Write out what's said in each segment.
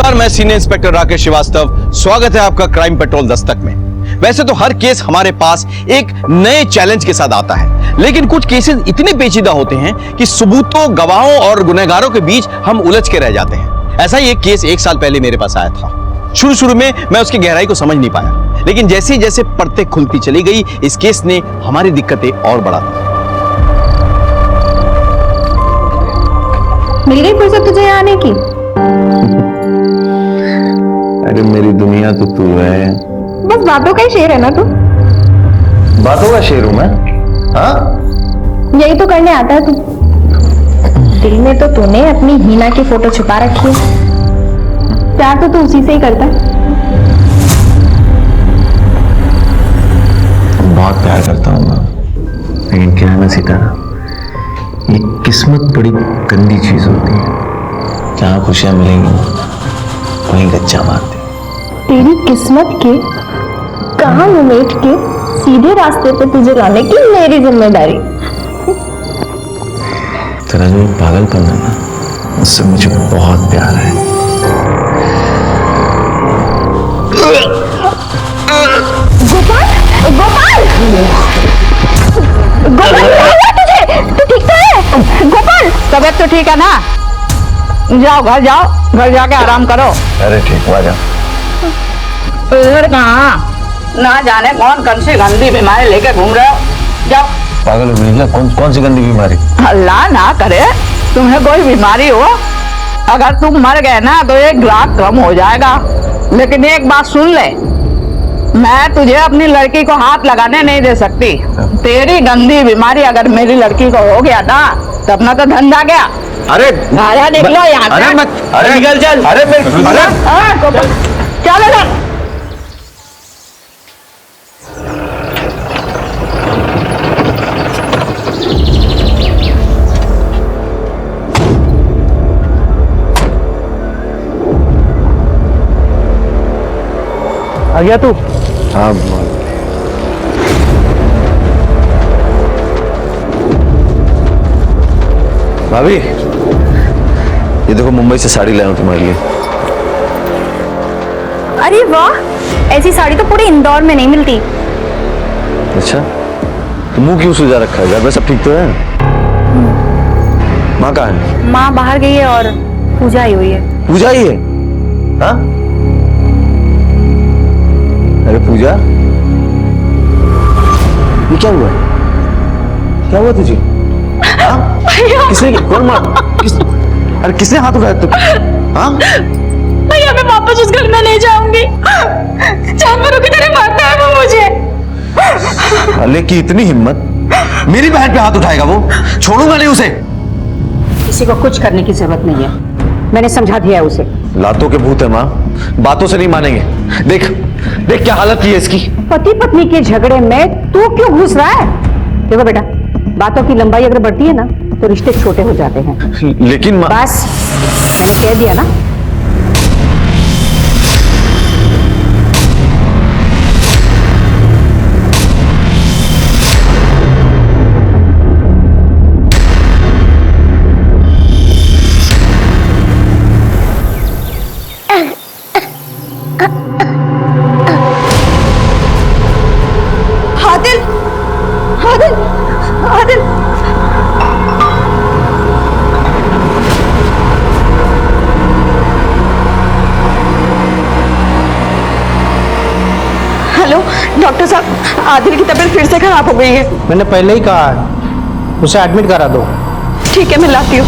नमस्कार, मैं senior inspector Rakesh Srivastava. स्वागत है आपका क्राइम पेट्रोल दस्तक में। वैसे तो हर केस हमारे पास एक नए चैलेंज के साथ आता है, लेकिन कुछ केसेस इतने पेचीदा होते हैं कि सबूतों, गवाहों और गुनहगारों के बीच हम उलझ के रह जाते हैं। ऐसा ही एक केस 1 साल पहले मेरे पास आया था। शुरू में मैं उसकी गहराई को समझ नहीं पाया, लेकिन जैसे जैसे परतें खुलती चली गई, इस केस ने हमारी दिक्कतें और बढ़ा दी। मिल गई फुर्सत तुझे यहाँ आने की? अरे मेरी दुनिया तो तू है। बस बातों का ही शेर है ना तू? बातों का शेर हूं मैं? हाँ, यही तो करने आता है तू। दिल में तो तूने अपनी हीना की फोटो छुपा रखी है। प्यार तो तू उसी से ही करता है। बहुत प्यार करता हूं मैं, लेकिन क्या है ना सितारा, ये किस्मत बड़ी गंदी चीज होती है। जहां खुशियां मिलेंगी वहीं गच्चा मारती। तेरी किस्मत के कहां उमेट के सीधे रास्ते पे तुझे लाने की मेरी जिम्मेदारी। तेरा जो पागलपन है ना, उससे मुझे बहुत प्यार है। गोपाल, गोपाल, गोपाल, क्या हुआ तुझे? तू ठीक तो है? गोपाल, तबीयत तो ठीक है ना? जाओ घर जाओ, घर जाके आराम करो। अरे ठीक, आ जा। इधर कहाँ? ना जाने कौन सी गंदी बीमारी लेके घूम रहे हो। जाओ। पागल हो गई क्या? कौन सी गंदी बीमारी? अल्लाह ना करे तुम्हें कोई बीमारी हो। अगर तुम मर गए ना तो 1 लाख कम हो जाएगा। लेकिन एक बात सुन ले, मैं तुझे अपनी लड़की को हाथ लगाने नहीं दे सकती। तेरी गंदी बीमारी अगर मेरी लड़की को हो गया ना तो अपना तो धंधा गया। अरे निकलो यहाँ से। अरे निकल चल। अरे चल इधर। आ गया तू? हाँ बोल। भाभी, ये देखो मुंबई से साड़ी लाया हूं तुम्हारे लिए। अरे वाह, ऐसी साड़ी तो पूरे इंदौर में नहीं मिलती। अच्छा, तो मुंह क्यों सुजा रखा है? घर में सब ठीक तो है? माँ कहाँ है? माँ बाहर गई है और पूजा आई हुई है। पूजा ही है? हाँ? अरे पूजा, ये क्या हुआ? क्या हुआ तुझे? हाँ? किसने? कौन मार? अरे किसने हाथ उठाया तुम? हाँ? भैया मैं वापस उस घर में नहीं जाऊंगी। जानवरों की तरह मारता है वो मुझे। साले की इतनी हिम्मत, मेरी बहन पे हाथ उठाएगा वो? छोड़ूंगा नहीं उसे। किसी को कुछ करने की जरूरत नहीं है, मैंने समझा दिया है उसे। लातों के भूत है माँ, बातों से नहीं मानेंगे। देख देख क्या हालत की है इसकी। पति पत्नी के झगड़े में तू क्यों घुस रहा है? देखो बेटा, बातों की लंबाई अगर बढ़ती है ना तो रिश्ते छोटे हो जाते हैं। लेकिन माँ, बस मैंने कह दिया ना। आदिल, आदिल, आदिल। हेलो डॉक्टर साहब, आदिल की तबीयत फिर से खराब हो गई है। मैंने पहले ही कहा है, उसे एडमिट करा दो। ठीक है, मैं लाती हूँ।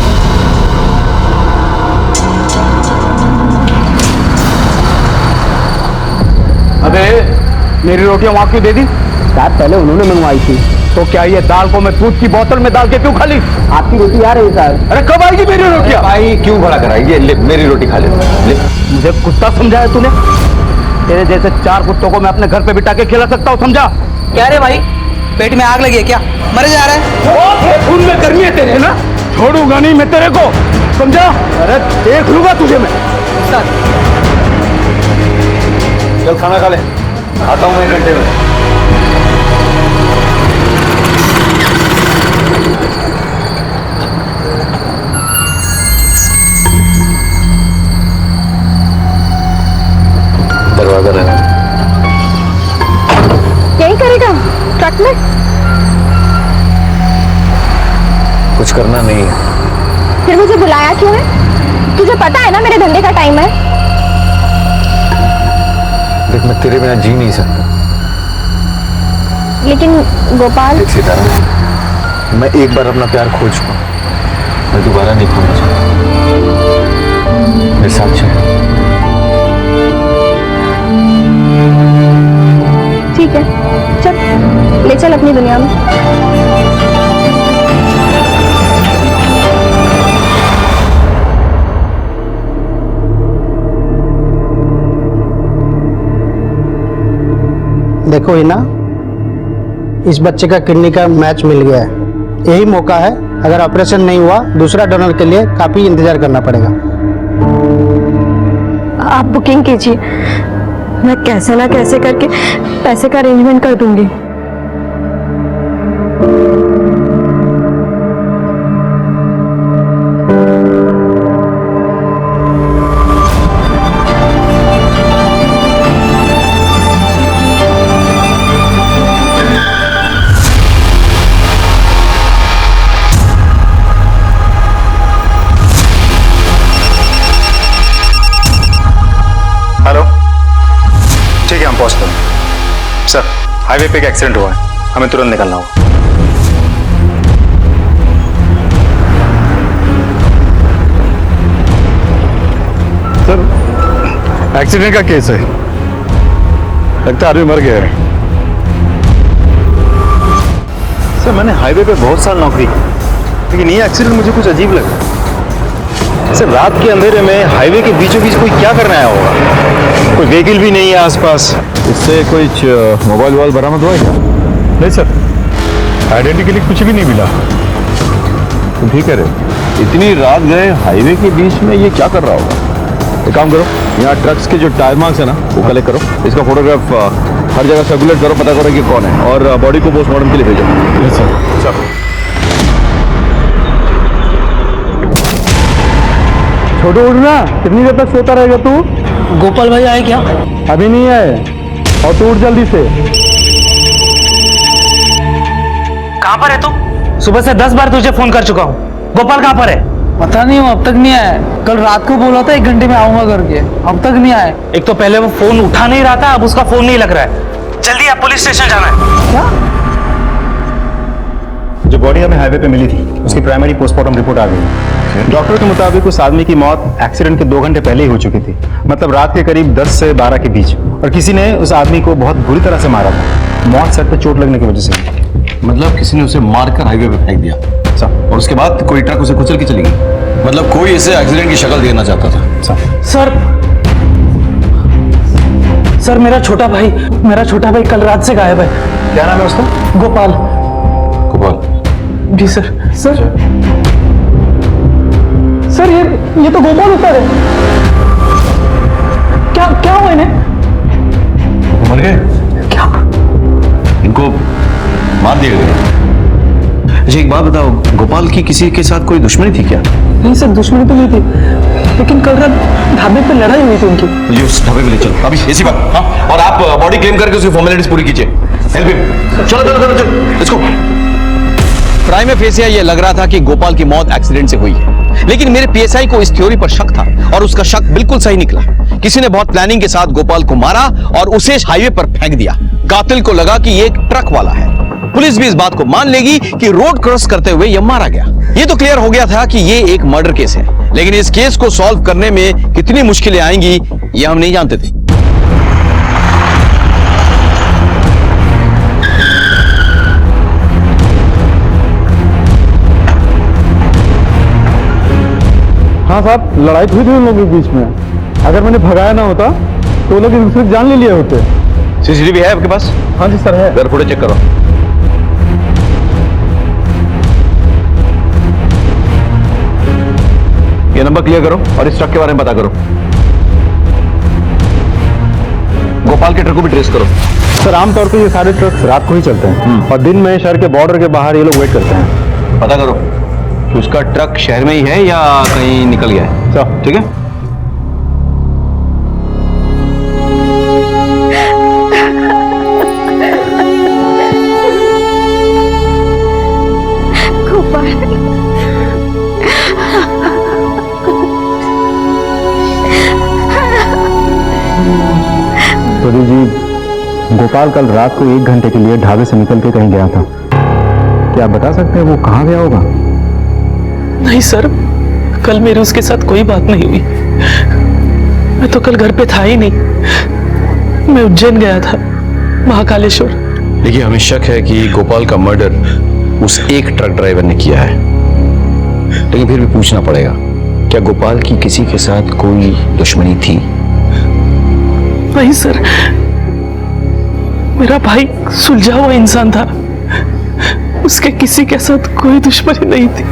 अबे मेरी रोटियां वहां क्यों दे दी? साहब पहले उन्होंने मंगवाई थी। तो क्या ये दाल को मैं दूध की बोतल में डाल के क्यों खा ली? आपकी रोटी आ रही है साहब। अरे कब आएगी मेरी रोटियां? भाई क्यों खड़ा कराएगी? ले मेरी रोटी खा ले। मुझे कुत्ता समझाया तूने? तेरे जैसे 4 कुत्तों को मैं अपने घर पे बिठा के खिला सकता हूँ, समझा? क्या रे भाई, पेट में आग लगी है क्या? मरे जा रहा है? खून में गर्मी है तेरे ना, छोड़ूंगा नहीं मैं तेरे को, समझा? अरे देख लूंगा तुझे मैं। चल खाना खा ले, आता हूँ मैं 1 घंटे में। ट्रक में? कुछ करना नहीं है। फिर मुझे बुलाया क्यों है? तुझे पता है ना मेरे धंधे का टाइम है। देख, मैं तेरे बिना जी नहीं सकता। लेकिन गोपाल, देख सितारा, मैं एक बार अपना प्यार खो चुका, मैं दोबारा नहीं खोना चाहता। मेरे साथ चल। ठीक है, चल ले चल अपनी दुनिया में। देखो हिना, इस बच्चे का किडनी का मैच मिल गया है। यही मौका है, अगर ऑपरेशन नहीं हुआ दूसरा डोनर के लिए काफी इंतजार करना पड़ेगा। आप बुकिंग कीजिए, मैं कैसे ना कैसे करके पैसे का अरेंजमेंट कर दूंगी। हेलो, ठीक है, हम पहुंचते हैं। सर, हाईवे पे एक एक्सीडेंट हुआ है, हमें तुरंत निकलना होगा। सर, एक्सीडेंट का केस है, लगता है आदमी मर गया है। सर, मैंने हाईवे पे बहुत साल नौकरी की, लेकिन ये एक्सीडेंट मुझे कुछ अजीब लगा। सर, रात के अंधेरे में हाईवे के बीचों बीच कोई क्या करने आया होगा? कोई व्हीकल भी नहीं है आसपास। इससे कोई मोबाइल वोबाइल बरामद हुआ है क्या? नहीं सर, आइडेंटिटी के लिए कुछ भी नहीं मिला। तुम ठीक कह रहे हो? इतनी रात गए हाईवे के बीच में, ये क्या कर रहा होगा? एक काम करो, यहाँ ट्रक्स के जो टायर मार्क्स है ना, वो कलेक्ट करो, इसका फोटोग्राफ हर जगह सर्कुलेट करो, पता करो कि कौन है, और बॉडी को पोस्टमार्टम के लिए भेजो। Yes sir. चलो। छोटू उठना, कितनी देर तक सोता रहेगा तू? गोपाल भाई आए क्या? अभी नहीं आए, और तू उठ जल्दी से। कहाँ पर है तू? सुबह से 10 बार तुझे फोन कर चुका हूँ। गोपाल कहाँ पर है? पता नहीं, वो अब तक नहीं आया। कल रात को बोला था 1 घंटे में आऊंगा करके, अब तक नहीं आया। एक तो पहले वो फोन उठा नहीं रहा था, अब उसका फोन नहीं लग रहा है। जल्दी आप पुलिस स्टेशन जाना है। क्या? जो बॉडी हमें हाईवे पे मिली थी, उसकी प्राइमरी पोस्टमार्टम रिपोर्ट आ गई है। डॉक्टर के मुताबिक उस आदमी की मौत एक्सीडेंट के 2 घंटे पहले ही हो चुकी थी, मतलब रात के करीब 10 से 12 के बीच, और किसी ने उस आदमी को बहुत बुरी तरह से मारा था। मौत सर पे चोट लगने की वजह से। मतलब किसी ने उसे मारकर हाईवे पे फेंक दिया, और उसके बाद कोई ट्रक उसे कुचल के चली गई। मतलब कोई इसे एक्सीडेंट की शक्ल देना चाहता था। सर मेरा छोटा भाई कल रात से गायब है। क्या नाम है उसका? गोपाल। गोपाल? जी सर। सर ये तो गोपाल ऊपर है। क्या हुआ इन्हें? मर गए? क्या? इनको मार दिया गया। अच्छा एक बात बताओ, गोपाल की किसी के साथ कोई दुश्मनी थी क्या? नहीं सर, दुश्मनी तो नहीं थी, लेकिन कल रात ढाबे पे लड़ाई हुई थी उनकी। मुझे उस ढाबे पे ले चलो अभी, ऐसी बात। हाँ, और आप बॉडी क्लेम करके उसकी फॉर्मेलिटीज पूरी कीजिए। Help him. चलो इसको। प्राइम फेसिया ये लग रहा था कि गोपाल की मौत एक्सीडेंट से हुई है, लेकिन मेरे पीएसआई को इस थ्योरी पर शक था, और उसका शक बिल्कुल सही निकला। किसी ने बहुत प्लानिंग के साथ गोपाल को मारा और उसे हाईवे पर फेंक दिया। कातिल को लगा कि ये एक ट्रक वाला है। पुलिस भी इस बात को मान लेगी कि रोड क्रॉस करते हुए यह मारा गया। ये तो क्लियर हो गया था कि ये एक मर्डर केस है, लेकिन इस केस को सॉल्व करने में कितनी मुश्किलें आएंगी ये हम नहीं जानते थे। हाँ साहब, लड़ाई हुई थी उन लोगों के बीच में। अगर मैंने भगाया ना होता तो वो लोग एक दूसरे की जान ले लिए होते। सीसीटीवी है आपके पास? हाँ जी सर, है। घर फुटेज चेक करो। ये नंबर क्लियर करो और इस ट्रक के बारे में पता करो। गोपाल के ट्रक को भी ट्रेस करो। सर, आमतौर पे ये सारे ट्रक्स रात को ही चलते हैं, और दिन में शहर के बॉर्डर के बाहर ये लोग वेट करते हैं। पता करो कि उसका ट्रक शहर में ही है या कहीं निकल गया है। सर, ठीक है। प्रदीप जी, गोपाल कल रात को 1 घंटे के लिए ढाबे से निकल के कहीं गया था। क्या आप बता सकते हैं वो कहाँ गया होगा? नहीं सर, कल मेरी उसके साथ कोई बात नहीं हुई। मैं तो कल घर पे था ही नहीं। मैं उज्जैन गया था, महाकालेश्वर। देखिए, हमें शक है कि गोपाल का मर्डर उस एक ट्रक ड्राइवर ने किया है, लेकिन फिर भी पूछना पड़ेगा, क्या गोपाल की किसी के साथ कोई दुश्मनी थी? नहीं सर, मेरा भाई सुलझा हुआ इंसान था, उसके किसी के साथ कोई दुश्मनी नहीं थी।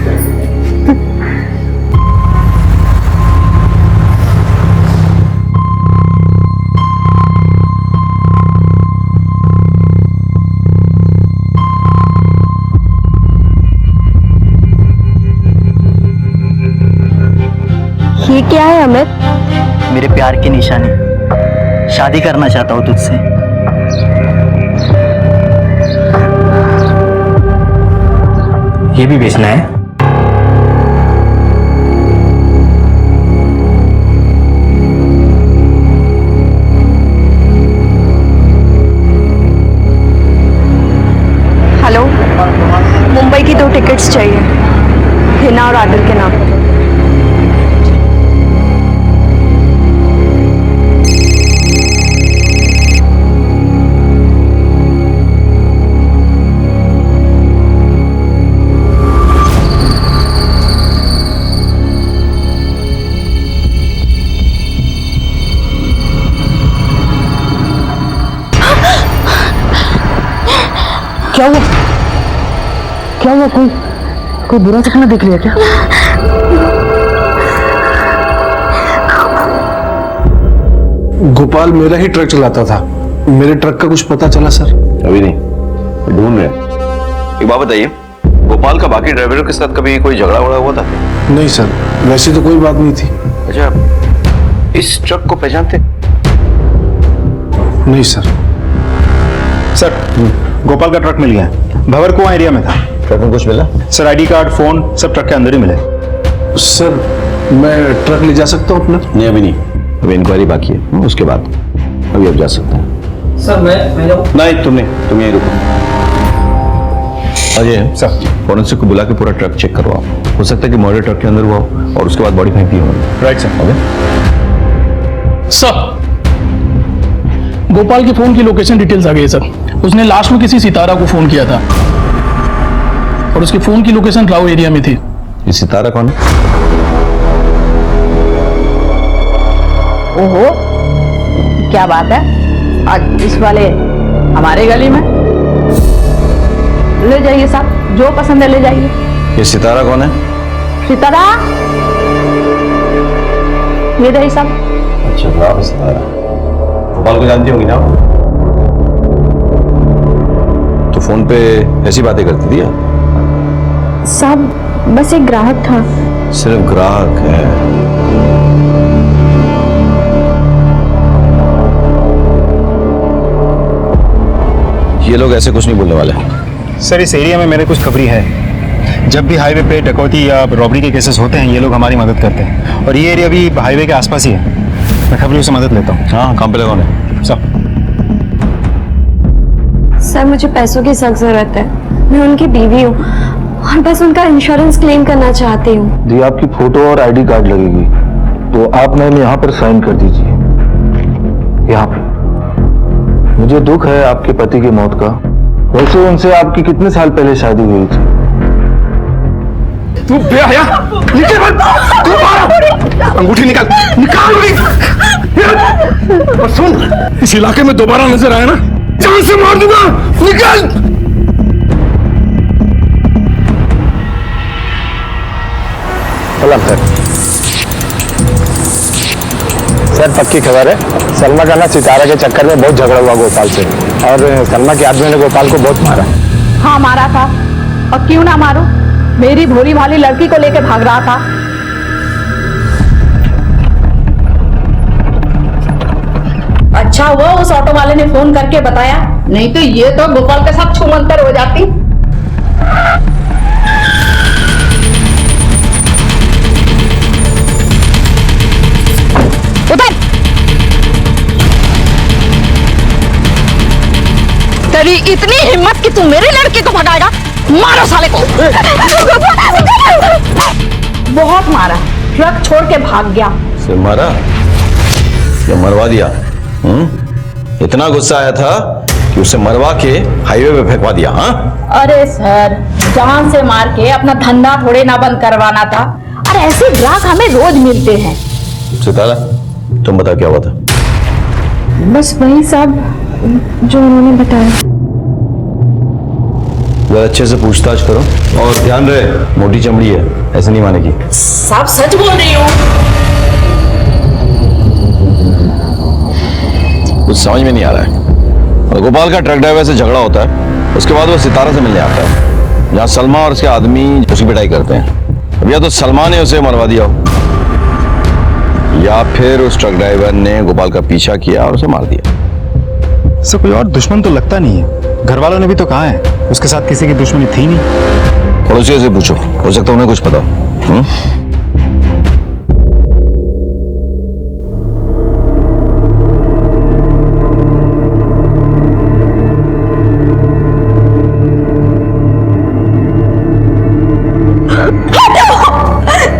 ये क्या है अमित? मेरे प्यार की निशानी। शादी करना चाहता हूँ तुझसे। ये भी बेचना है? हेलो, मुंबई की 2 टिकट्स चाहिए, हिना और आदिल के नाम। क्या हुआ? क्या हुआ? कोई बुरा सपना देख लिया क्या? गोपाल मेरा ही ट्रक चलाता था। मेरे ट्रक का कुछ पता चला सर? अभी नहीं, ढूंढ रहे हैं। एक बात बताइए, गोपाल का बाकी ड्राइवरों के साथ कभी कोई झगड़ा वगड़ा हुआ था? नहीं सर, वैसे तो कोई बात नहीं थी। अच्छा, इस ट्रक को पहचानते? नहीं सर। सर, गोपाल का ट्रक मिल गया। भवर कुआं एरिया में था। ट्रक में कुछ मिला? सर, आईडी कार्ड, फोन सब ट्रक के अंदर ही मिले। सर, मैं ट्रक ले जा सकता हूँ अपना? नहीं, अभी नहीं, अभी इंक्वायरी बाकी है, उसके बाद अभी आप जा सकते हैं। सर मैं जाऊँ? नहीं, तुम यहीं रुको। अजय सर, फॉरेंसिक को बुला के पूरा ट्रक चेक करवाओ। हो सकता है कि मर्डर ट्रक के अंदर हुआ हो और उसके बाद बॉडी फेंकी हो। Right sir. Okay sir, Gopal के फोन की लोकेशन डिटेल्स आ गई सर। उसने लास्ट में किसी सितारा को फोन किया था और उसके फोन की लोकेशन राव एरिया में थी। ये सितारा कौन है? ओहो, क्या बात है, आज इस वाले हमारे गली में। ले जाइए साहब, जो पसंद है ले जाइए। ये सितारा कौन है? सितारा, ये रही साहब। अच्छा, राव सितारा। गोपाल को जानती होंगी ना? तो फोन पे ऐसी बातें करती थी? साहब, बस एक ग्राहक था। सिर्फ ग्राहक है? ये लोग ऐसे कुछ नहीं बोलने वाले। सर, इस एरिया में मेरे कुछ खबरी है। जब भी हाईवे पे डकैती या रॉबरी के केसेस होते हैं, ये लोग हमारी मदद करते हैं। और ये एरिया भी हाईवे के आसपास ही है। मैं खबरियों से मदद लेता हूँ। हाँ, काम पे लगा है सब। सर, मुझे पैसों की सख्त जरूरत है। मैं उनकी बीवी हूँ और बस उनका इंश्योरेंस क्लेम करना चाहती हूँ। जी, आपकी फोटो और आईडी कार्ड लगेगी, तो आप मैम यहाँ पर साइन कर दीजिए। यहाँ पे। मुझे दुख है आपके पति की मौत का। वैसे उनसे आपकी कितने साल पहले शादी हुई थी? तू बेहया, निकल अंगूठी निकाल, निकाल और सुन, इस इलाके में दोबारा नजर आया ना, जान से मार दूंगा। निकल। सलाम सर। सर, पक्की खबर है, सलमा का ना सितारा के चक्कर में बहुत झगड़ा हुआ गोपाल से, और सलमा के आदमी ने गोपाल को बहुत मारा। हाँ, मारा था, और क्यों ना मारूं, मेरी भोली भाली लड़की को लेके भाग रहा था। अच्छा हुआ उस ऑटो वाले ने फोन करके बताया, नहीं तो ये तो गोपाल के साथ छूमंतर हो जाती। उधर तेरी इतनी हिम्मत कि तू मेरी लड़की को भगाएगा? मारो साले को। बहुत मारा, ट्रक छोड़ के भाग गया। से मारा या मरवा दिया? इतना गुस्सा आया था कि उसे मरवा के हाईवे पे फेंकवा दिया? हाँ, अरे सर, जान से मार के अपना धंधा थोड़े ना बंद करवाना था। अरे ऐसे ग्राहक हमें रोज मिलते हैं। सितारा, तुम बता क्या हुआ था? बस वही सब जो उन्होंने बताया। जरा अच्छे से पूछताछ करो और ध्यान रहे, मोटी चमड़ी है, ऐसे नहीं मानेगी। सब सच बोल रही हूँ। कुछ समझ में नहीं आ रहा है। और गोपाल का ट्रक ड्राइवर से झगड़ा होता है, उसके बाद वो सितारा से मिलने आता है, जहाँ सलमा और उसके आदमी उसकी पिटाई करते हैं। अब या तो सलमा ने उसे मरवा दिया हो, या फिर उस ट्रक ड्राइवर ने गोपाल का पीछा किया और उसे मार दिया। इससे कोई और दुश्मन तो लगता नहीं है। घर वालों ने भी तो कहा है उसके साथ किसी की दुश्मनी थी नहीं। पड़ोसियों से पूछो, हो सकता है उन्हें कुछ पता हो।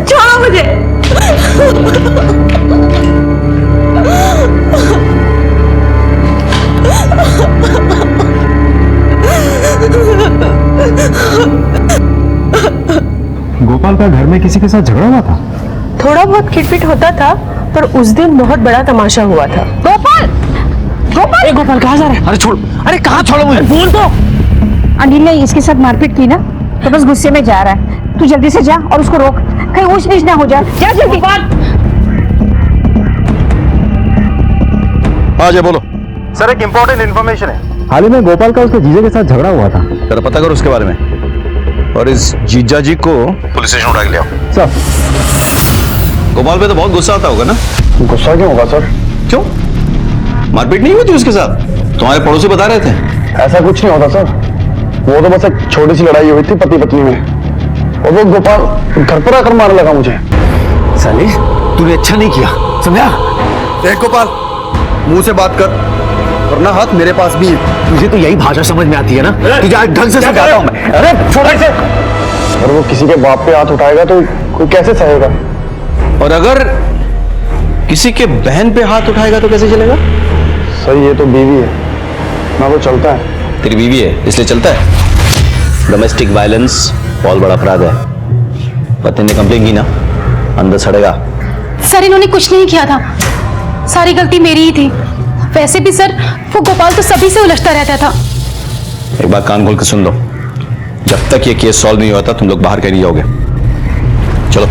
छोड़ो मुझे। गोपाल का घर में किसी के साथ झगड़ा हुआ था? थोड़ा बहुत खिटपिट होता था, पर उस दिन बहुत बड़ा तमाशा हुआ था। गोपाल, गोपाल, गोपाल कहाँ जा रहा है? अरे छोड़, अरे कहाँ छोड़ो मुझे? बोल तो। अनिल ने इसके साथ मारपीट की ना, तो बस गुस्से में जा रहा है। तू जल्दी से जा और उसको रोक, कहीं ऊंच नीच ना हो जाए। जा जल्दी। हाँ जी, बोलो। सर, एक इंपॉर्टेंट इन्फॉर्मेशन है। हाल ही में गोपाल का उसके जीजे के साथ झगड़ा हुआ था। जरा पता करो उसके बारे में, और इस जीजा जी को पुलिस स्टेशन उठा के ले आओ। सर, गोपाल पे तो बहुत गुस्सा आता होगा ना? गुस्सा क्यों होगा सर? क्यों? मारपीट नहीं हुई थी उसके साथ? तुम्हारे पड़ोसी बता रहे थे। ऐसा कुछ नहीं होता सर, वो तो बस एक छोटी सी लड़ाई हुई थी पति पत्नी में, और वो गोपाल घर पर आकर मारने लगा मुझे। साले, तूने अच्छा नहीं किया, समझा? देख गोपाल, मुंह से बात कर, वरना हाथ मेरे पास भी है। तुझे तो यही भाषा समझ में आती है ना? तुझे आज ढंग से समझाता हूं मैं। अरे छोटा से, अगर वो किसी के बाप पे हाथ उठाएगा तो कोई कैसे सहेगा? और अगर किसी के बहन पे हाथ उठाएगा तो कैसे चलेगा? सही, ये तो बीवी है ना, वो चलता है। तेरी बीवी है इसलिए चलता है? डोमेस्टिक वायलेंस बहुत बड़ा अपराध है। पति ने कंप्लेन की ना, अंदर सड़ेगा। सर, इन्होंने कुछ नहीं किया था, सारी गलती मेरी ही थी। वैसे भी सर, वो गोपाल तो सभी से उलझता रहता था। एक बात कान खोल के सुन लो, जब तक ये केस सॉल्व नहीं होता तुम लोग बाहर कहीं नहीं जाओगे। चलो।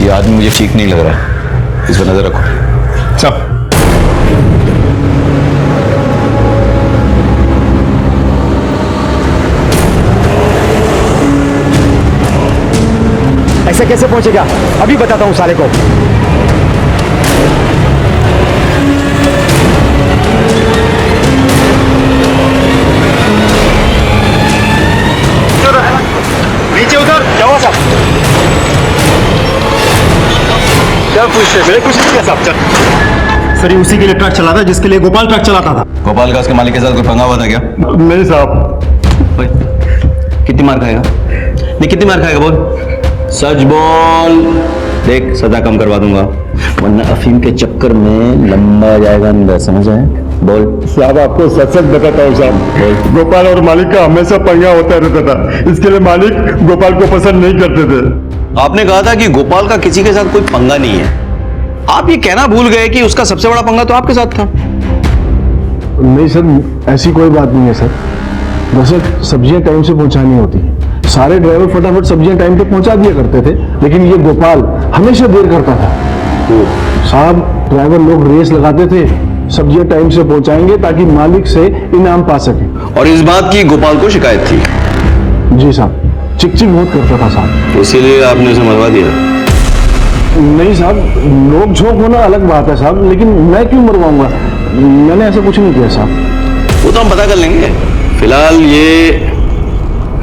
ये आदमी मुझे ठीक नहीं लग रहा है, इस पर नजर रखो। चल। ऐसे कैसे पहुंचेगा? अभी बताता हूं साले को। नीचे उधर। क्या हुआ साहब? क्या पूछते? मैंने कुछ नहीं किया साहब। चल। सर, ये उसी के लिए ट्रक चलाता जिसके लिए गोपाल ट्रक चलाता था। गोपाल का उसके मालिक के साथ कोई पंगा हुआ था क्या? नहीं साहब। कितनी मार खाएगा? नहीं, कितनी मार खाएगा? बोल, सच बोल। देख, सजा कम करवा दूंगा, वरना अफीम के चक्कर में लंबा जाएगा अंदर, समझ आए? बोल। साहब, आपको सच सच बताता हूँ साहब, गोपाल और मालिक का हमेशा पंगा होता रहता था। इसके लिए मालिक गोपाल को पसंद नहीं करते थे। आपने कहा था कि गोपाल का किसी के साथ कोई पंगा नहीं है। आप ये कहना भूल गए कि उसका सबसे बड़ा पंगा तो आपके साथ था। नहीं सर, ऐसी कोई बात नहीं है सर। वैसे सब्जियां टाइम से पहुंचानी होती है, सारे ड्राइवर फटाफट सब्जियां टाइम पे पहुंचा दिया करते थे, लेकिन ये गोपाल हमेशा देर करता था। तो साहब, ड्राइवर लोग रेस लगाते थे, सब्जियां टाइम से पहुंचाएंगे ताकि मालिक से इनाम पा सके। और इस बात की गोपाल को शिकायत थी? जी साहब, चिक बहुत करता था साहब। इसीलिए आपने उसे मरवा दिया? नहीं साहब, नोक झोंक होना अलग बात है साहब, लेकिन मैं क्यों मरवाऊंगा? मैंने ऐसा कुछ नहीं किया साहब। वो तो हम पता कर लेंगे, फिलहाल ये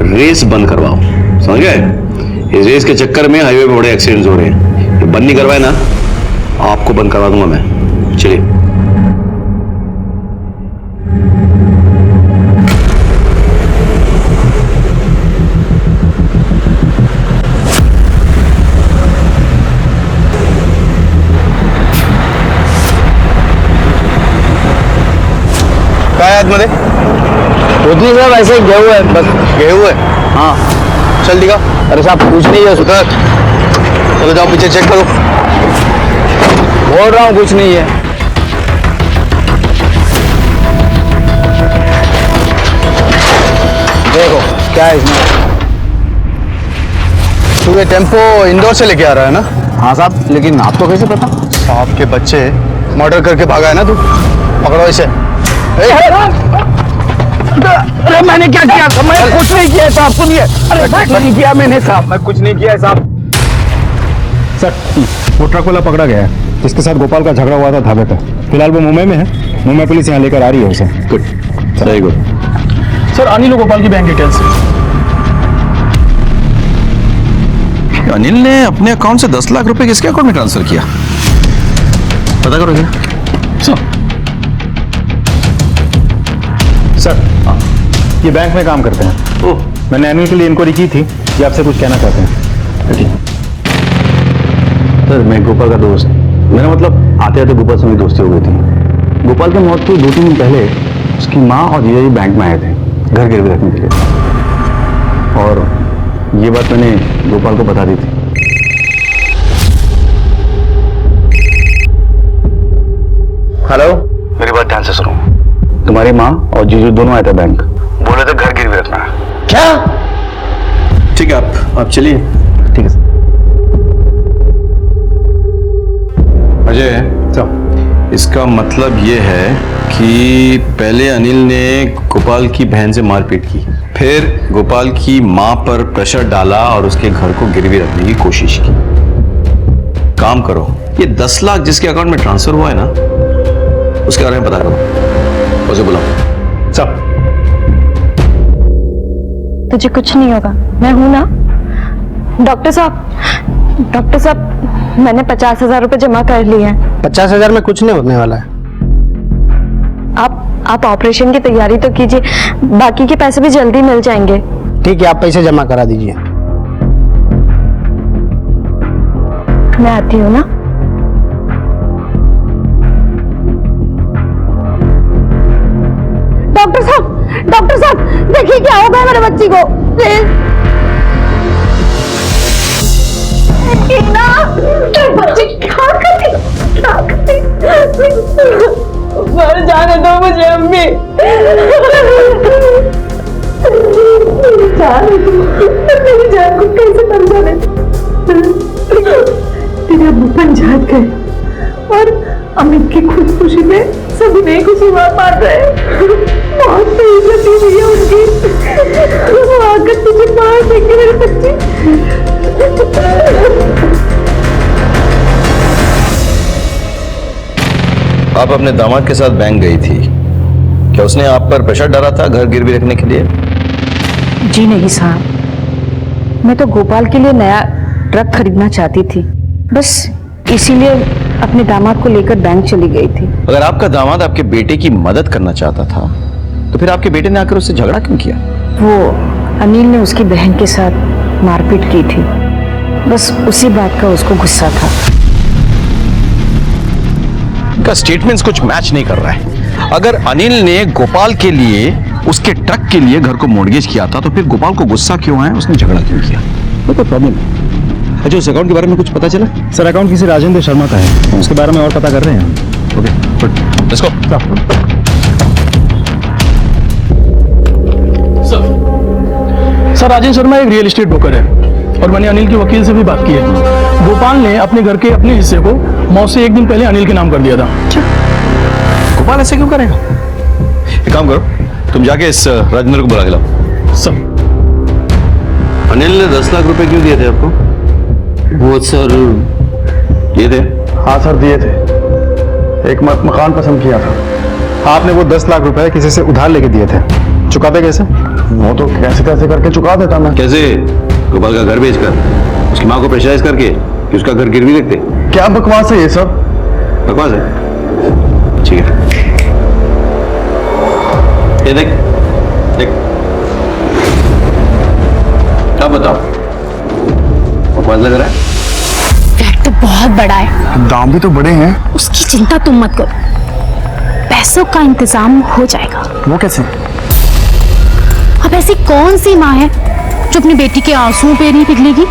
रेस बंद करवाओ, समझ गए? इस रेस के चक्कर में हाईवे पे बड़े एक्सीडेंट्स हो रहे हैं, ये बंद नहीं करवाए ना, आपको बंद करवा दूंगा मैं। चलिए। काय आतमध्ये? होती साहब ऐसे गए हुए हैं बस। गए हुए? हाँ चल दिखा। अरे साहब कुछ नहीं है उधर चलो, जाओ पीछे चेक करो। बोल रहा हूँ कुछ नहीं है। देखो क्या है इसमें। तू ये टेम्पो इंदौर से लेके आ रहा है ना? हाँ साहब, लेकिन आपको कैसे पता? साहब के बच्चे मर्डर करके भागा है ना तू। पकड़ो इसे। अरे मैंने क्या किया? मैं कुछ नहीं किया साहब, सुनिए। अरे कुछ नहीं किया मैंने साहब, मैं कुछ नहीं किया साहब। सर, वो ट्रक वाला पकड़ा गया है जिसके साथ गोपाल का झगड़ा हुआ था ढाबे पे। फिलहाल वो मुंबई में है। मुंबई पुलिस यहाँ लेकर आ रही है उसे। Good, very good. Sir Anil और गोपाल की बैंक डिटेल्स। अनिल ने अपने अकाउंट से 10 लाख रुपए किसके अकाउंट में ट्रांसफर किया? पता करो क्या? सर, ये बैंक में काम करते हैं। मैंने अनिल के लिए इंक्वायरी की थी, ये आपसे कुछ कहना चाहते हैं। सर, मैं गोपाल का दोस्त। मेरा मतलब आते आते गोपाल से मेरी दोस्ती हो गई थी। गोपाल की मौत के 2-3 दिन पहले उसकी माँ और जीजा जी बैंक में आए थे घर गिरवी रखने के लिए, और ये बात मैंने गोपाल को बता दी थी। हेलो, मेरी बात ध्यान से सुनो। तुम्हारी माँ और जीजू दोनों आए थे बैंक, बोले थे घर गिरवी रखना है। क्या? ठीक है, आप चलिए। ठीक है सर। अजय, इसका मतलब ये है कि पहले अनिल ने गोपाल की बहन से मारपीट की, फिर गोपाल की मां पर प्रेशर डाला और उसके घर को गिरवी रखने की कोशिश की। काम करो, ये 10 लाख जिसके अकाउंट में ट्रांसफर हुआ है ना, उसके बारे में पता करो। उसे बुलाओ। सब तुझे कुछ नहीं होगा, मैं हूं ना। डॉक्टर साहब, मैंने 50,000 रुपए जमा कर लिए हैं। 50,000 में कुछ नहीं होने वाला है। आप ऑपरेशन की तैयारी तो कीजिए, बाकी के पैसे भी जल्दी मिल जाएंगे। ठीक है, आप पैसे जमा करा दीजिए। मैं आती हूँ ना। डॉक्टर साहब, देखिए क्या हो गया मेरे बच्ची को, प्लीज। बच्ची क्या करती? मर जाने दो मुझे अम्मी। मेरी जान को कैसे समझाने? तेरे अब्बू पंजाब गए और अमित की खुदकुशी में सभी नए कसूरवार मार रहे। बहुत बेइज्जती हुई है उनकी। वो आकर तुझे मार देंगे मेरे बच्चे। आप अपने दामाद के साथ बैंक गई थी, क्या उसने आप पर प्रेशर डाला था घर गिरवी रखने के लिए? जी नहीं साहब, मैं तो गोपाल के लिए नया ट्रक खरीदना चाहती थी, बस इसीलिए अपने दामाद को लेकर बैंक चली गई थी। अगर आपका दामाद आपके बेटे की मदद करना चाहता था तो फिर आपके बेटे ने आकर उससे झगड़ा क्यों किया? वो अनिल ने उसकी बहन के साथ मारपीट की थी, बस उसी बात का उसको गुस्सा था। का स्टेटमेंट्स कुछ मैच नहीं कर रहा है। अगर अनिल ने गोपाल के लिए उसके ट्रक के लिए घर को मॉर्गेज किया था तो फिर गोपाल को गुस्सा क्यों आया, उसने झगड़ा क्यों किया? कोई प्रॉब्लम है? अच्छा, उस अकाउंट के बारे में कुछ पता चला? सर, अकाउंट किसी राजेंद्र शर्मा का है, उसके बारे में और पता कर रहे हैं। Okay, good, let's go. Sir Rajendra Sharma एक रियल एस्टेट ब्रोकर है और मैंने अनिल के वकील से भी बात की है। गोपाल ने अपने घर के अपने हिस्से को मौत से 1 दिन पहले अनिल के नाम कर दिया था। गोपाल ऐसे क्यों करेगा? एक काम करो, तुम जाके इस राजेंद्र को बुला के लाओ। सब अनिल ने 10 लाख रुपए क्यों दिए थे आपको? वो सर ये थे? हाँ सर, दिए थे। एक मकान पसंद किया था। आपने वो 10 लाख रुपए किसी से उधार लेके दिए थे, चुकाते कैसे? वो तो कैसे कैसे करके चुका देता मैं। कैसे? गोपाल का घर बेचकर, उसकी माँ को प्रेशराइज करके कि उसका घर गिरवी रखते। क्या बकवास है ये सब? बकवास है? ठीक है, ये देख देख, अब बताओ, बकवास लग रहा है? फ्लैट तो बहुत बड़ा है, दाम भी तो बड़े हैं। उसकी चिंता तुम मत करो, पैसों का इंतजाम हो जाएगा। वो कैसे? अब ऐसी कौन सी माँ है जो अपनी बेटी के आंसुओं पे नहीं पिघलेगी?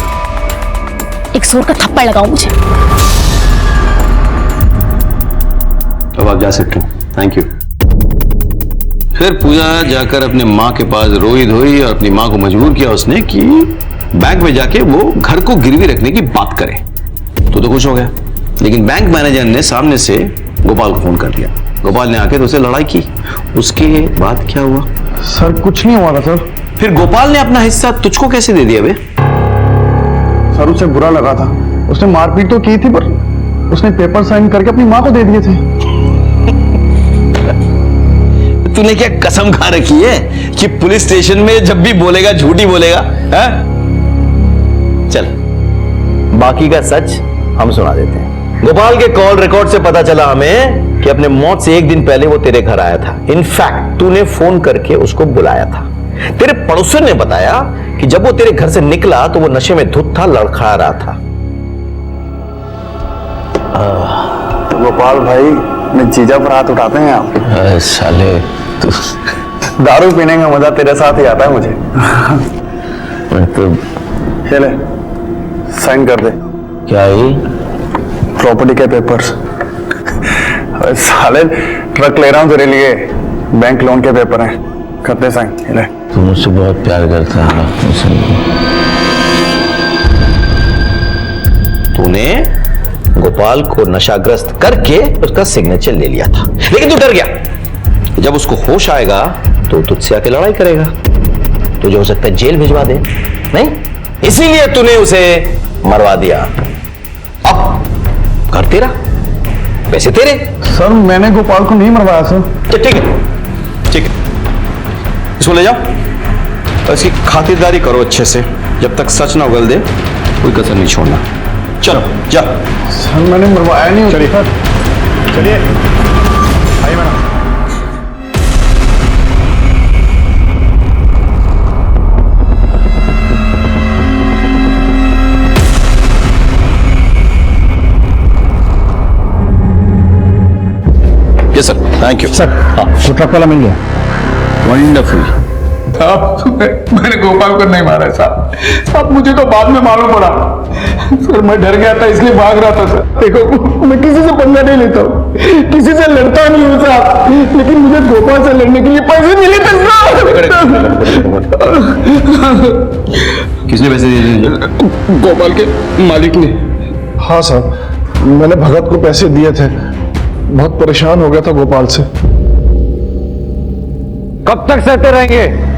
एक जोर का थप्पड़ लगाओ मुझे। अब आप जा सकते हो। Thank you. फिर पूजा जाकर अपने माँ के पास रोई धोई और अपनी माँ को मजबूर किया उसने कि बैंक में जाके वो घर को गिरवी रखने की बात करे। तो खुश हो गया, लेकिन बैंक मैनेजर ने सामने से गोपाल को फोन कर दिया। गोपाल ने आकर उससे लड़ाई की। उसके बाद क्या हुआ? सर कुछ नहीं हुआ था सर। फिर गोपाल ने अपना हिस्सा तुझको कैसे दे दिया बे? सर उसे बुरा लगा था, उसने मारपीट तो की थी पर उसने पेपर साइन करके अपनी माँ को दे दिए थे। तूने क्या कसम खा रखी है कि पुलिस स्टेशन में जब भी बोलेगा झूठी बोलेगा? है? चल बाकी का सच हम सुना देते हैं। गोपाल के कॉल रिकॉर्ड से पता चला हमें कि अपने मौत से एक दिन पहले वो तेरे घर आया था। इनफैक्ट तूने फोन करके उसको बुलाया था। तेरे पड़ोसन ने बताया कि जब वो तेरे घर से निकला तो वो नशे में धुत था, लड़खड़ा रहा था। गोपाल भाई ने जीजा पर हाथ उठाते हैं आप? साले तू दारू पीने का मजा तेरे साथ ही आता है मुझे। तो चले साइन कर दे। क्या ही प्रॉपर्टी के पेपर्स। साले ट्रक ले रहा हूं तेरे लिए, बैंक लोन के पेपर हैं, करते साइन। ले तू मुझसे बहुत प्यार करता है। तूने गोपाल को नशाग्रस्त करके उसका सिग्नेचर ले लिया था, लेकिन तू डर गया। जब उसको होश आएगा तो तुझसे आके लड़ाई करेगा, तुझे हो सकता है जेल भिजवा दे। नहीं, इसीलिए तूने उसे मरवा दिया। अब घर तेरा, पैसे तेरे। सर मैंने गोपाल को नहीं मरवाया सर। तो ठीक है, ठीक है, इसको ले जाओ और इसकी खातिरदारी करो अच्छे से। जब तक सच ना उगल दे कोई कसर नहीं छोड़ना। चलो जा। सर मैंने मरवाया नहीं। चलिए चलिए आइए madam. Yes sir, thank you sir. हाँ वो ट्रक वाला मिल गया। वंडरफुल। मैंने गोपाल को नहीं मारा साहब। अब मुझे तो बाद में मालूम पड़ा सर, मैं डर गया था इसलिए भाग रहा था सर। देखो मैं किसी से पंगा नहीं लेता हूँ, किसी से लड़ता नहीं हूँ साहब, लेकिन मुझे गोपाल से लड़ने के लिए पैसे मिले थे साहब। किसने पैसे दिए? गोपाल के मालिक ने। हाँ साहब, मैंने भगत को पैसे दिए थे, बहुत परेशान हो गया था गोपाल से। कब तक सहते रहेंगे?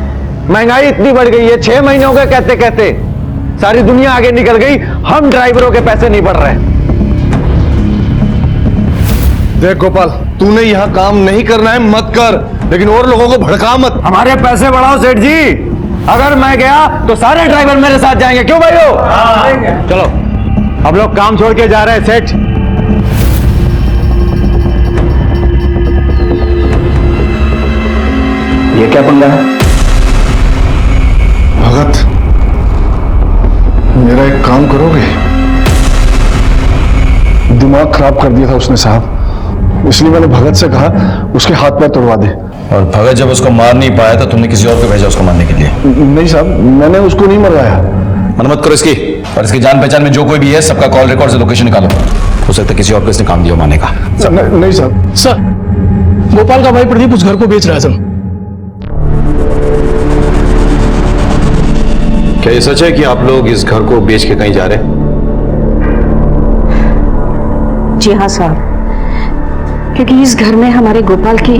महंगाई इतनी बढ़ गई है, 6 महीने हो गए कहते कहते। सारी दुनिया आगे निकल गई, हम ड्राइवरों के पैसे नहीं बढ़ रहे। देख गोपाल, तूने यहाँ काम नहीं करना है मत कर, लेकिन और लोगों को भड़का मत। हमारे पैसे बढ़ाओ सेठ जी। अगर मैं गया तो सारे ड्राइवर मेरे साथ जाएंगे, क्यों भाइयों? चलो हम लोग काम छोड़ के जा रहे हैं सेठ। ये क्या पंगा है? भगत, मेरा एक काम करोगे? दिमाग खराब कर दिया था उसने साहब, इसलिए मैंने भगत से कहा उसके हाथ पैर तोड़वा दे। और भगत जब उसको मार नहीं पाया तो तुमने किसी और को भेजा उसको मारने के लिए? नहीं साहब, मैंने उसको नहीं मरवाया। मन मत करो इसकी। और इसकी जान पहचान में जो कोई भी है सबका कॉल रिकॉर्ड से लोकेशन निकालो। हो सकता है किसी और को इसने काम दिया मारने का। नहीं साहब। सर गोपाल का भाई प्रदीप उस घर को बेच रहा है सर। क्या ये सच है कि आप लोग इस घर को बेच के कहीं जा रहे हैं? जी हाँ साहब, क्योंकि इस घर में हमारे गोपाल की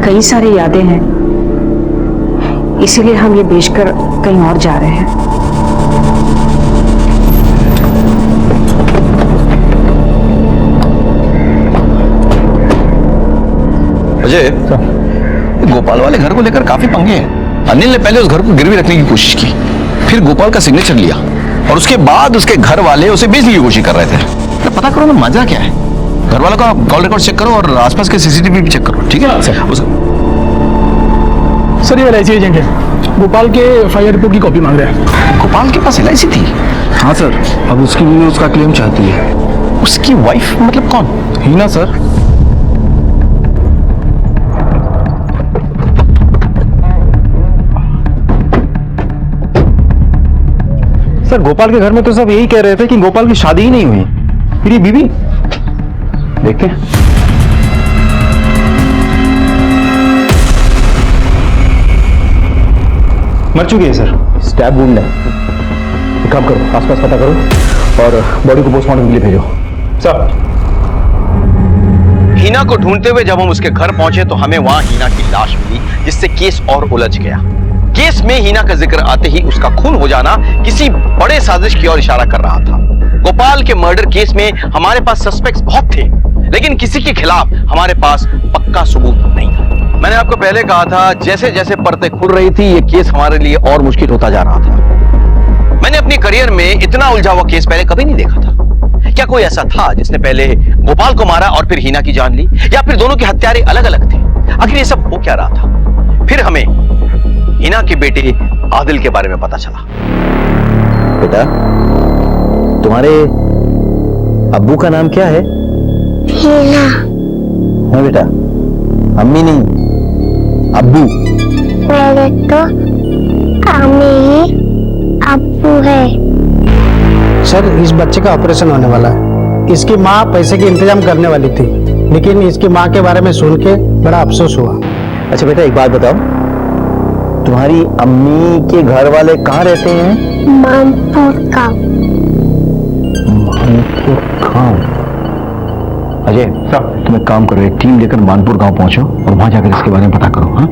कई सारी यादें हैं, इसीलिए हम ये बेचकर कहीं और जा रहे हैं। अजय, गोपाल वाले घर को लेकर काफी पंगे हैं। अनिल ने पहले उस घर को गिरवी रखने की कोशिश की, फिर गोपाल का सिग्नेचर लिया और उसके बाद उसके घर वाले उसे बेचने की कोशिश कर रहे थे। तो पता करो ना मजा क्या है। घर वालों का कॉल रिकॉर्ड चेक करो और आसपास के सीसीटीवी भी चेक करो, ठीक है? सर ये LIC एजेंट है, गोपाल के FIR रिपोर्ट की कॉपी मांग रहे हैं। गोपाल के पास LIC थी? हाँ सर, अब उसकी बीवी उसका क्लेम चाहती है। उसकी वाइफ मतलब कौन? हीना सर। सर गोपाल के घर में तो सब यही कह रहे थे कि गोपाल की शादी ही नहीं हुई, फिर ये बीवी देखते हैं। मर चुकी है सर, स्टैब वुंड है। एक काम करो, आसपास पता करो और बॉडी को पोस्टमार्टम के लिए भेजो। सर हीना को ढूंढते हुए जब हम उसके घर पहुंचे तो हमें वहां हीना की लाश मिली, जिससे केस और उलझ गया। केस में हीना का जिक्र आते ही उसका खून हो जाना किसी बड़े साजिश की ओर इशारा कर रहा था। गोपाल के मर्डर केस में हमारे पास सस्पेक्ट्स बहुत थे, लेकिन किसी के खिलाफ हमारे पास पक्का सबूत नहीं था। मैंने आपको पहले कहा था, जैसे जैसे परतें खुल रही थी ये केस हमारे लिए और मुश्किल होता जा रहा था। मैंने अपने करियर में इतना उलझा हुआ केस पहले कभी नहीं देखा था। क्या कोई ऐसा था जिसने पहले गोपाल को मारा और फिर हीना की जान ली, या फिर दोनों के हत्यारे अलग अलग थे? आखिर ये सब हो क्या रहा था? फिर हमें हीना के बेटे आदिल के बारे में पता चला। बेटा, तुम्हारे अब्बू का नाम क्या है? हीना। हाँ बेटा, अम्मी नहीं, अब्बू। मेरे तो अम्मी अब्बू है। सर, इस बच्चे का ऑपरेशन होने वाला है। इसकी माँ पैसे के इंतजाम करने वाली थी, लेकिन इसकी माँ के बारे में सुन के बड़ा अफसोस हुआ। अच्छा बेटा, एक बात बताओ, तुम्हारी अम्मी के घर वाले कहाँ रहते हैं? मानपुर गाँव। मानपुर गाँव। अजय साहब, तुम एक काम करो, एक टीम लेकर मानपुर गांव पहुंचो और वहां जाकर इसके बारे में पता करो। हाँ,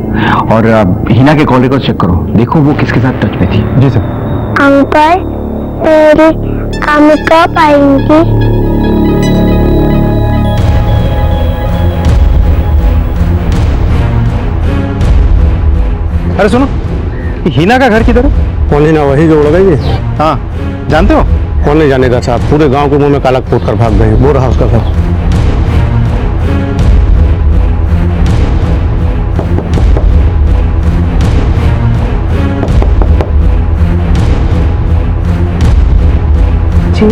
और हीना के कॉल रिकॉर्ड चेक करो, देखो वो किसके साथ टच में थी। जी सर। अंकल, मेरी अम्मी कब आएंगी? अरे सुनो, हीना का घर किधर है? कौन हीना? वही जो उड़ गई है। हाँ, जानते हो? कौन नहीं जानेगा साहब, पूरे गांव के मुंह में काला पोत कर भाग गए। वो रहा उसका घर। जी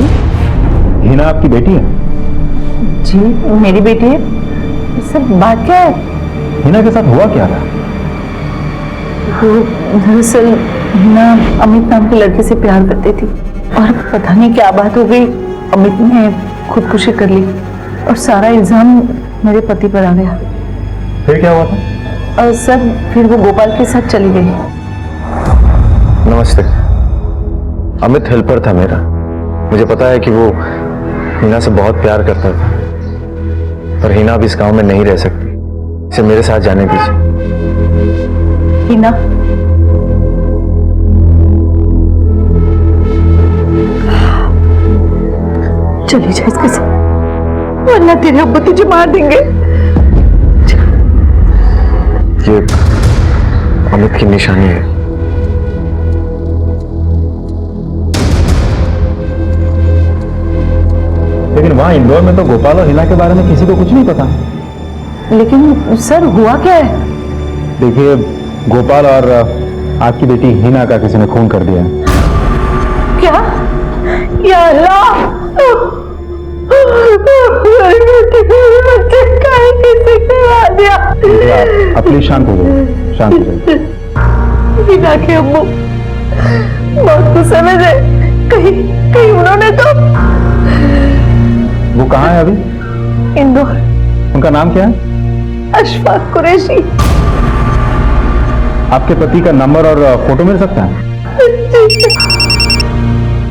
हीना आपकी बेटी है? जी, मेरी बेटी है। सर, बात क्या है? हीना के साथ हुआ क्या था? दरअसल हीना अमित नाम के लड़के से प्यार करती थी और पता नहीं क्या बात हो गई, अमित ने खुदकुशी कर ली और सारा इल्जाम मेरे पति पर आ गया। फिर क्या हुआ था? और सर, फिर वो गोपाल के साथ चली गई। नमस्ते। अमित हेल्पर था मेरा। मुझे पता है कि वो हीना से बहुत प्यार करता था, पर हीना अब इस गांव में नहीं रह सकती। इसे मेरे साथ जाने दीजिए। हीना, चली जा इसके साथ, वरना तेरे अब्बू तुझे मार देंगे। ये अमित की निशानी है। लेकिन वहां इंदौर में तो गोपाल और हीना के बारे में किसी को कुछ नहीं पता। लेकिन सर, हुआ क्या है? देखिए, गोपाल और आपकी बेटी हीना का किसी ने खून कर दिया है। क्या? या अल्लाह! आप प्लीज शांत हो जाइए, शांत हो जाइए। हीना के अम्मू बहुत गुस्से में थे। कहीं उन्होंने तो। वो कहाँ है अभी? इंदौर। उनका नाम क्या है? अशफाक कुरैशी। आपके पति का नंबर और फोटो मिल सकता है?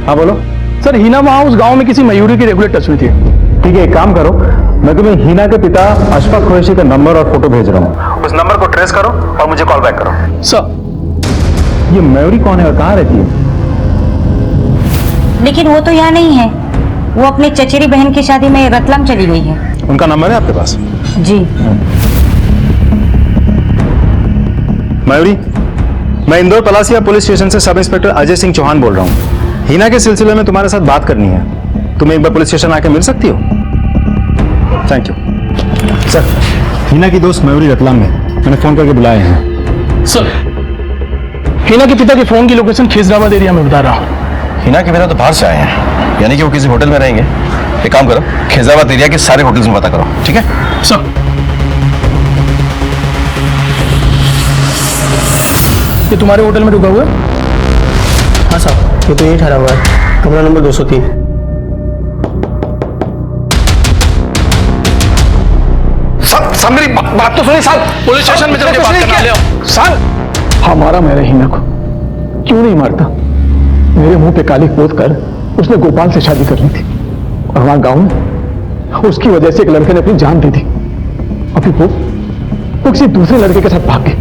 हाँ बोलो। सर, हीना वहां उस गांव में किसी मयूरी की रेगुलर टच में थी। ठीक है, एक काम करो, मैं तुम्हें हीना के पिता अशफाक कुरैशी का नंबर और फोटो भेज रहा हूँ। उस नंबर को ट्रेस करो और मुझे कॉल बैक करो। सर। ये मयूरी कौन है और कहाँ रहती है? लेकिन वो तो यहाँ नहीं है, वो अपनी चचेरी बहन की शादी में रतलाम चली गई है। उनका नंबर है आपके पास? जी। मयूरी, मैं इंदौर पलासिया पुलिस स्टेशन से सब इंस्पेक्टर अजय सिंह चौहान बोल रहा हूँ। हीना के सिलसिले में तुम्हारे साथ बात करनी है। तुम एक बार पुलिस स्टेशन आके मिल सकती हो? Thank you sir. हीना की दोस्त मयूरी रतलाम में, मैंने फोन करके बुलाए हैं। सर, हीना के पिता के फोन की लोकेशन खिजराबाद एरिया में बता रहा हूँ। हीना के पिता तो बाहर से आए हैं, यानी कि वो किसी होटल में रहेंगे। एक काम करो, खिजराबाद एरिया के सारे होटल्स में पता करो, ठीक है? सर। ये तुम्हारे होटल में रुका हुआ है? हाँ साहब, ये तो यही ठहरा हुआ है, कमरा नंबर 203। सब मेरी बात तो सुनिए साहब। पुलिस स्टेशन में चल के बात करना ले आओ। साहब हमारा मेरे हिना को क्यों नहीं मारता? मेरे मुंह पे काली पोत कर उसने गोपाल से शादी कर ली थी और वहां गांव में उसकी वजह से एक लड़के ने अपनी जान दी थी। अभी वो किसी दूसरे लड़के के साथ भाग गई।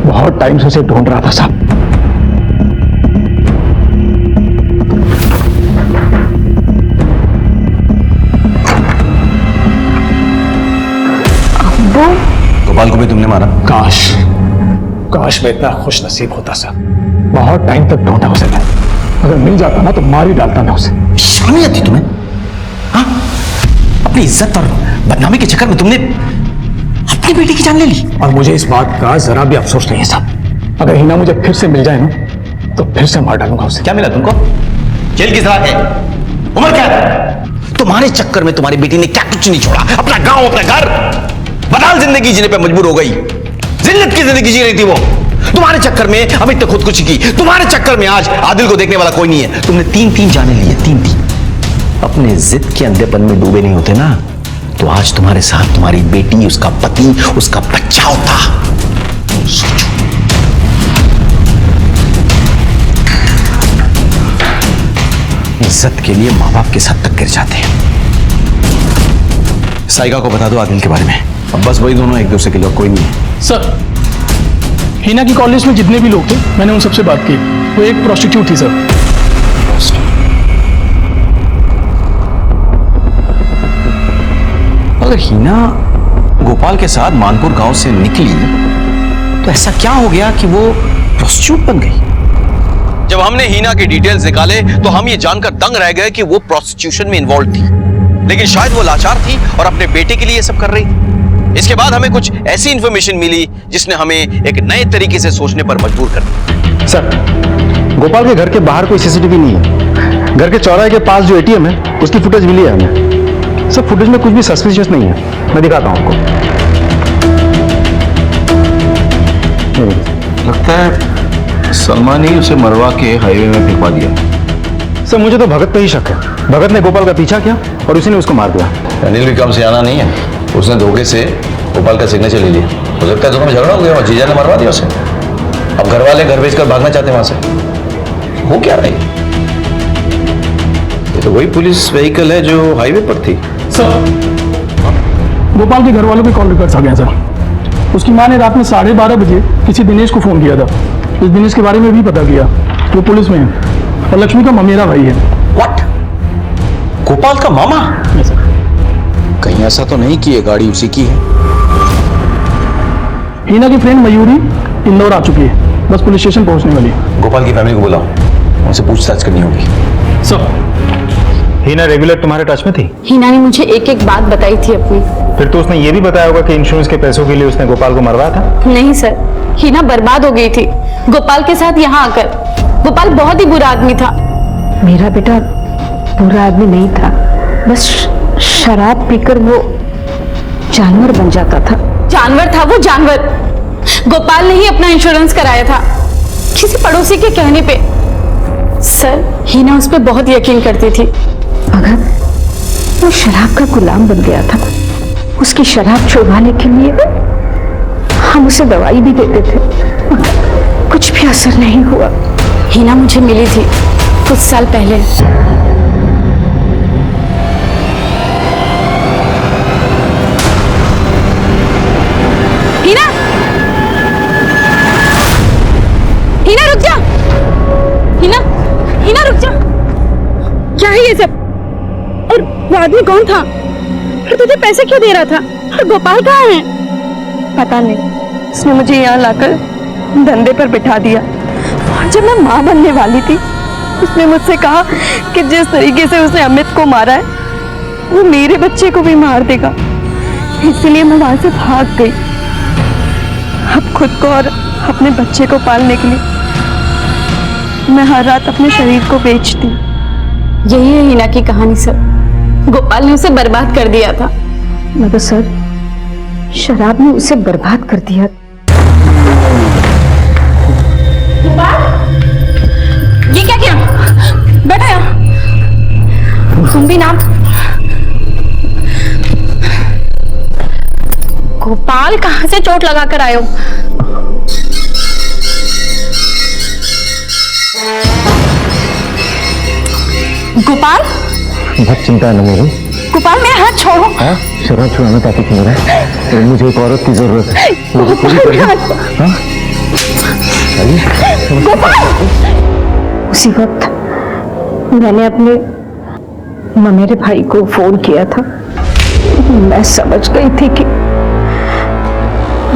बहुत टाइम से उसे ढूंढ रहा था साहब। गोपाल को भी तुमने मारा? काश मैं इतना खुश नसीब होता साहब। बहुत टाइम तक ढूंढा उसे मैं, अगर मिल जाता ना तो मार ही डालता मैं उसे। शर्म नहीं आती तुम्हें? हाँ? अपनी इज्जत और बदनामी के चक्कर में तुमने अपनी बेटी की जान ले ली। और मुझे इस बात का जरा भी अफसोस नहीं है साहब। अगर हिना मुझे फिर से मिल जाए ना तो फिर से मार डालूंगा उसे। क्या मिला तुमको? जेल की सलाह है, उम्र क्या है? तुम्हारे चक्कर में तुम्हारी बेटी ने क्या कुछ नहीं छोड़ा, अपना गांव, अपना घर, बदल जिंदगी जीने पे मजबूर हो गई। जिल्लत की जिंदगी जी रही थी वो। तुम्हारे चक्कर में अमित ने खुदकुशी की, तुम्हारे चक्कर में आज आदिल को देखने वाला कोई नहीं है। तुमने 3-3 जाने लिए, 3-3। अपने जिद के अंधेपन में डूबे नहीं होते ना तो आज तुम्हारे साथ तुम्हारी बेटी, उसका पति, उसका बच्चा होता। सोचो। इज्जत के लिए माँ बाप के साथ तक गिर जाते हैं। साइगा को बता दो आदिल के बारे में। अब बस वही दोनों एक दूसरे के लोग, कोई नहीं है। सर, हिना की कॉलेज में जितने भी लोग थे मैंने उन सबसे बात की, वो एक प्रोस्टिट्यूट थी सर। अगर हिना गोपाल के साथ मानपुर गांव से निकली तो ऐसा क्या हो गया कि वो प्रोस्टिट्यूट बन गई? जब हमने हिना की डिटेल्स निकाले तो हम ये जानकर दंग रह गए कि वो प्रोस्टिट्यूशन में इन्वॉल्व थी, लेकिन शायद वो लाचार थी और अपने बेटे के लिए सब कर रही थी। इसके बाद हमें कुछ ऐसी इंफॉर्मेशन मिली जिसने हमें एक नए तरीके से सोचने पर मजबूर कर दिया। सर, गोपाल के घर के बाहर कोई सीसीटीवी नहीं है। घर के चौराहे के पास जो एटीएम है उसकी फुटेज मिली है हमें। सर, फुटेज में कुछ भी सस्पिशियस नहीं है। मैं दिखाता हूं आपको। लगता है सलमान ही उसे मरवा के हाईवे में फेंकवा दिया। सर, मुझे तो भगत पे ही शक है। भगत ने गोपाल का पीछा किया और उसी ने उसको मार दिया। अनिल भी कम से आना नहीं है, उसने धोखे से गोपाल का सिग्नेचर ले लिया। हो सकता है दोनों में झगड़ा हो गया और जीजा ने मरवा दिया उसे। अब घर वाले घर बेचकर भागना चाहते हैं वहां से। हो क्या रहा है? ये तो वही पुलिस व्हीकल है जो हाईवे पर थी। सर, गोपाल के घर वालों के कॉल रिकॉर्ड्स आ गए सर। उसकी मां ने रात में 12:30 बजे किसी दिनेश को फोन किया था। इस दिनेश के बारे में भी पता किया, वो पुलिस में है और लक्ष्मी का ममेरा भाई है। व्हाट? गोपाल का मामा? Yes sir. कहीं ऐसा तो नहीं कि ये गाड़ी उसी की है? हिना की फ्रेंड मयूरी इंदौर आ चुकी है, बस पुलिस स्टेशन पहुंचने वाली है। गोपाल की फैमिली को बुलाओ, उनसे पूछताछ करनी होगी। सर, हिना रेगुलर तुम्हारे टच में थी? हिना ने मुझे एक एक बात बताई थी अपनी। फिर तो उसने ये भी बताया होगा कि इंश्योरेंस के पैसों के लिए उसने गोपाल को मरवाया था? नहीं सर, हिना बर्बाद हो गई थी गोपाल के साथ यहाँ आकर। गोपाल बहुत ही बुरा आदमी था। मेरा बेटा बुरा आदमी नहीं था, बस शराब पीकर वो जानवर बन जाता था। जानवर था वो, जानवर। गोपाल ने ही अपना इंश्योरेंस कराया था किसी पड़ोसी के कहने पे। सर, हिना उस पर बहुत यकीन करती थी। अगर वो शराब का गुलाम बन गया था, उसकी शराब छुड़वाने के लिए हम उसे दवाई भी देते थे, कुछ भी असर नहीं हुआ। हिना मुझे मिली थी कुछ साल पहले। हिना, हिना रुक जा। हिना, हिना रुक जा। क्या है ये सब? और वो आदमी कौन था? और तुझे पैसे क्यों दे रहा था? और गोपाल कहाँ है? पता नहीं, उसने मुझे यहाँ लाकर धंधे पर बिठा दिया। और जब मैं माँ बनने वाली थी, उसने मुझसे कहा कि जिस तरीके से उसने अमित को मारा है, वो मेरे बच्चे को भी मार देगा। इसलिए मैं वहां से भाग गई। अब खुद को और अपने बच्चे को पालने के लिए मैं हर रात अपने शरीर को बेचती। यही है हिना की कहानी सर। गोपाल ने उसे बर्बाद कर दिया था। मगर सर, शराब ने उसे बर्बाद कर दिया। तुम भी नाम। गोपाल कहाँ से चोट लगा कर आए हो? गोपाल, बहुत चिंता है ना मेरी। गोपाल मेरा हाथ छोड़ो। हाँ, शराब छुड़ाना ताकि क्यों रहा है? मुझे एक औरत की जरूरत है। मुझे पूरी करनी। हाँ? उसी वक्त मैंने अपने ममेरे भाई को फोन किया था। मैं समझ गई थी कि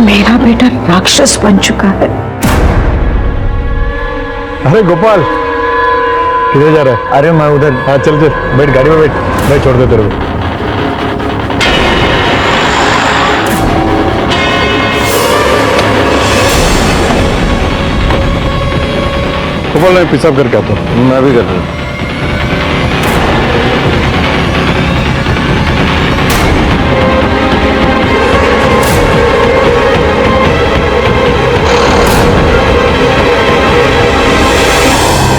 मेरा बेटा राक्षस बन चुका है। अरे गोपाल, किधर जा रहा है? अरे मैं उधर। हाँ चल चल, बैठ गाड़ी में बैठ, मैं छोड़ दे तेरे को। गोपाल मैं पेशाब करके आता हूँ। मैं भी कर रहा हूँ।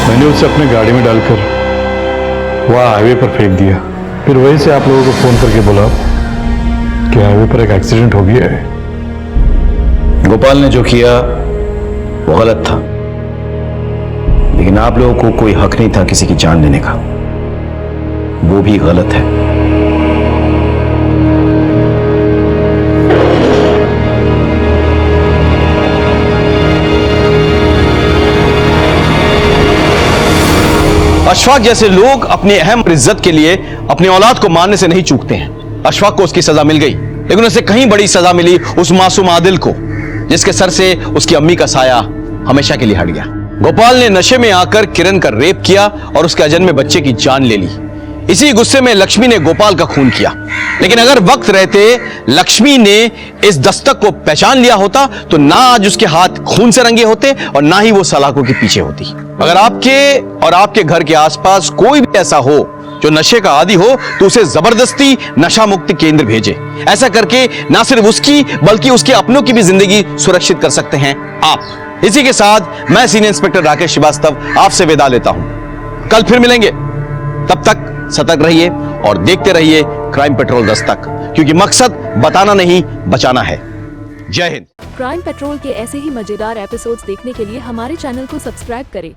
मैंने उसे अपने गाड़ी में डालकर वहाँ हाईवे पर फेंक दिया। फिर वहीं से आप लोगों को फोन करके बोला कि हाईवे पर एक एक्सीडेंट हो गया है। गोपाल ने जो किया वो गलत था, लेकिन आप लोगों को कोई हक नहीं था किसी की जान लेने का। वो भी गलत है। अशफाक जैसे लोग अपनी अहम इज्जत के लिए अपनी औलाद को मारने से नहीं चूकते हैं। अशफाक को उसकी सजा मिल गई, लेकिन उसे कहीं बड़ी सजा मिली उस मासूम आदिल को, जिसके सर से उसकी अम्मी का साया हमेशा के लिए हट गया। गोपाल ने नशे में आकर किरण का रेप किया और उसके अजन्मे बच्चे की जान ले ली। इसी गुस्से में लक्ष्मी ने गोपाल का खून किया, लेकिन अगर वक्त रहते लक्ष्मी ने इस दस्तक को पहचान लिया होता तो ना आज उसके हाथ खून से रंगे होते और ना ही वो सलाखों के पीछे होती। अगर आपके और आपके घर के आसपास कोई भी ऐसा हो जो नशे का आदी हो तो उसे जबरदस्ती नशा मुक्ति केंद्र भेजे। ऐसा करके ना सिर्फ उसकी बल्कि उसके अपनों की भी जिंदगी सुरक्षित कर सकते हैं आप। इसी के साथ मैं सीनियर इंस्पेक्टर राकेश श्रीवास्तव आपसे विदा लेता हूं। कल फिर मिलेंगे, तब तक सतर्क रहिए और देखते रहिए क्राइम पेट्रोल दस्तक, क्योंकि मकसद बताना नहीं बचाना है। जय हिंद। क्राइम पेट्रोल के ऐसे ही मजेदार एपिसोड्स देखने के लिए हमारे चैनल को सब्सक्राइब करें